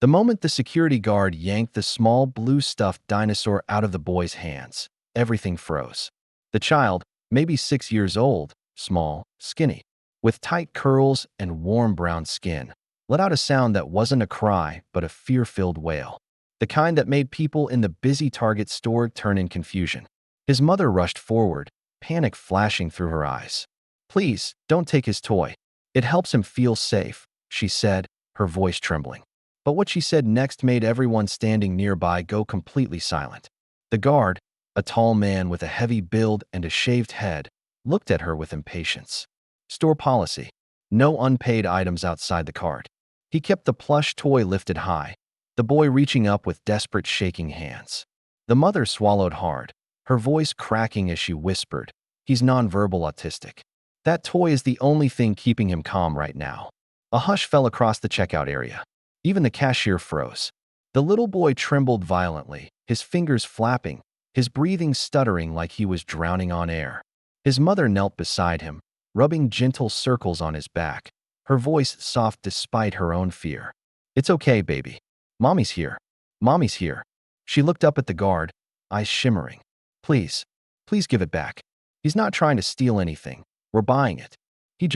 The moment the security guard yanked the small blue stuffed dinosaur out of the boy's hands, everything froze. The child, maybe 6 years old, small, skinny, with tight curls and warm brown skin, let out a sound that wasn't a cry but a fear-filled wail. The kind that made people in the busy Target store turn in confusion. His mother rushed forward, panic flashing through her eyes. "Please, don't take his toy. It helps him feel safe," she said, her voice trembling. But what she said next made everyone standing nearby go completely silent. The guard, a tall man with a heavy build and a shaved head, looked at her with impatience. Store policy. No unpaid items outside the cart. He kept the plush toy lifted high, the boy reaching up with desperate shaking hands. The mother swallowed hard, her voice cracking as she whispered, "He's nonverbal autistic. That toy is the only thing keeping him calm right now." A hush fell across the checkout area. Even the cashier froze. The little boy trembled violently, his fingers flapping, his breathing stuttering like he was drowning on air. His mother knelt beside him, rubbing gentle circles on his back, her voice soft despite her own fear. "It's okay, baby. Mommy's here. Mommy's here." She looked up at the guard, eyes shimmering. "Please, please give it back. He's not trying to steal anything. We're buying it. He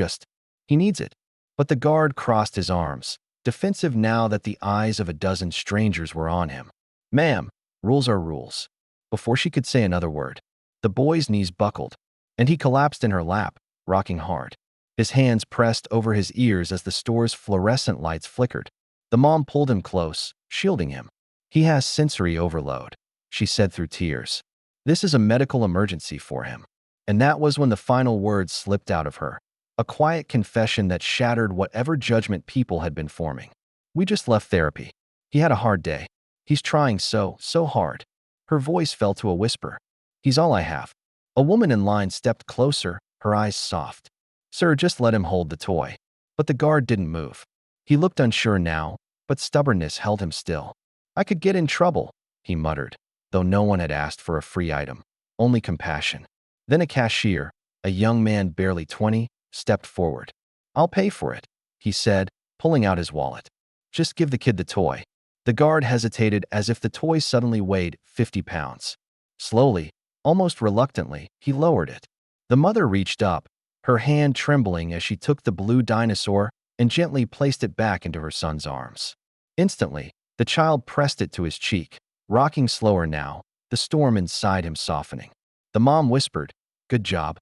needs it." But the guard crossed his arms, defensive now that the eyes of a dozen strangers were on him. "Ma'am, rules are rules." Before she could say another word, the boy's knees buckled, and he collapsed in her lap, rocking hard. His hands pressed over his ears as the store's fluorescent lights flickered. The mom pulled him close, shielding him. "He has sensory overload," she said through tears. "This is a medical emergency for him." And that was when the final words slipped out of her. A quiet confession that shattered whatever judgment people had been forming. "We just left therapy. He had a hard day. He's trying so hard." Her voice fell to a whisper. "He's all I have." A woman in line stepped closer, her eyes soft. "Sir, just let him hold the toy." But the guard didn't move. He looked unsure now, but stubbornness held him still. "I could get in trouble," he muttered, though no one had asked for a free item, only compassion. Then a cashier, a young man barely 20, stepped forward. "I'll pay for it," he said, pulling out his wallet. "Just give the kid the toy." The guard hesitated as if the toy suddenly weighed 50 pounds. Slowly, almost reluctantly, he lowered it. The mother reached up, her hand trembling as she took the blue dinosaur and gently placed it back into her son's arms. Instantly, the child pressed it to his cheek, rocking slower now, the storm inside him softening. The mom whispered, Good job,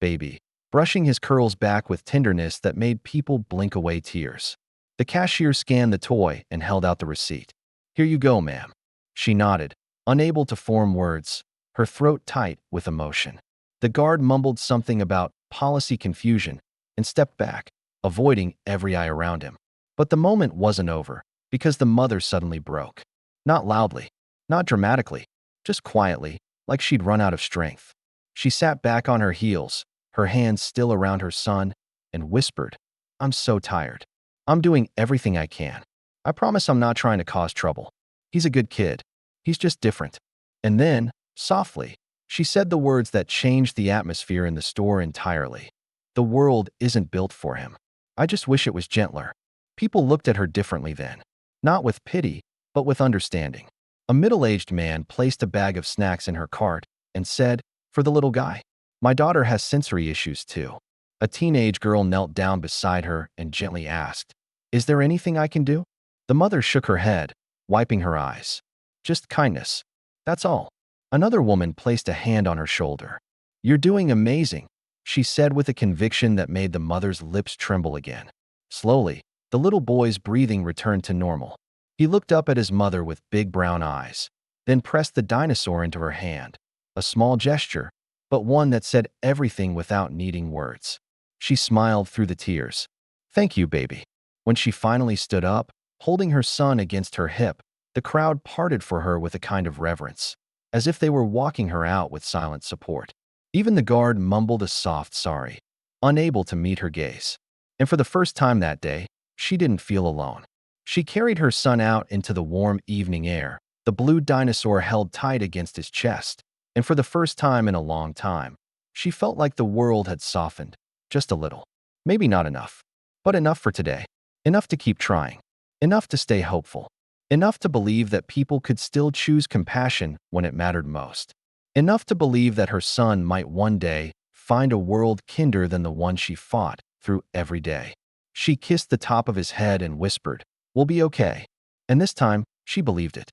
baby," brushing his curls back with tenderness that made people blink away tears. The cashier scanned the toy and held out the receipt. "Here you go, ma'am." She nodded, unable to form words, her throat tight with emotion. The guard mumbled something about policy confusion and stepped back, avoiding every eye around him. But the moment wasn't over, because the mother suddenly broke. Not loudly, not dramatically, just quietly, like she'd run out of strength. She sat back on her heels, her hands still around her son, and whispered, "I'm so tired. I'm doing everything I can. I promise I'm not trying to cause trouble. He's a good kid. He's just different." And then, softly, she said the words that changed the atmosphere in the store entirely. "The world isn't built for him. I just wish it was gentler." People looked at her differently then, not with pity, but with understanding. A middle-aged man placed a bag of snacks in her cart and said, "For the little guy. My daughter has sensory issues too." A teenage girl knelt down beside her and gently asked, "Is there anything I can do?" The mother shook her head, wiping her eyes. "Just kindness. That's all." Another woman placed a hand on her shoulder. "You're doing amazing," she said with a conviction that made the mother's lips tremble again. Slowly, the little boy's breathing returned to normal. He looked up at his mother with big brown eyes, then pressed the dinosaur into her hand. A small gesture, but one that said everything without needing words. She smiled through the tears. "Thank you, baby." When she finally stood up, holding her son against her hip, the crowd parted for her with a kind of reverence, as if they were walking her out with silent support. Even the guard mumbled a soft sorry, unable to meet her gaze. And for the first time that day, she didn't feel alone. She carried her son out into the warm evening air, the blue dinosaur held tight against his chest, and for the first time in a long time, she felt like the world had softened, just a little. Maybe not enough, but enough for today. Enough to keep trying. Enough to stay hopeful. Enough to believe that people could still choose compassion when it mattered most. Enough to believe that her son might one day find a world kinder than the one she fought through every day. She kissed the top of his head and whispered, "We'll be okay." And this time, she believed it.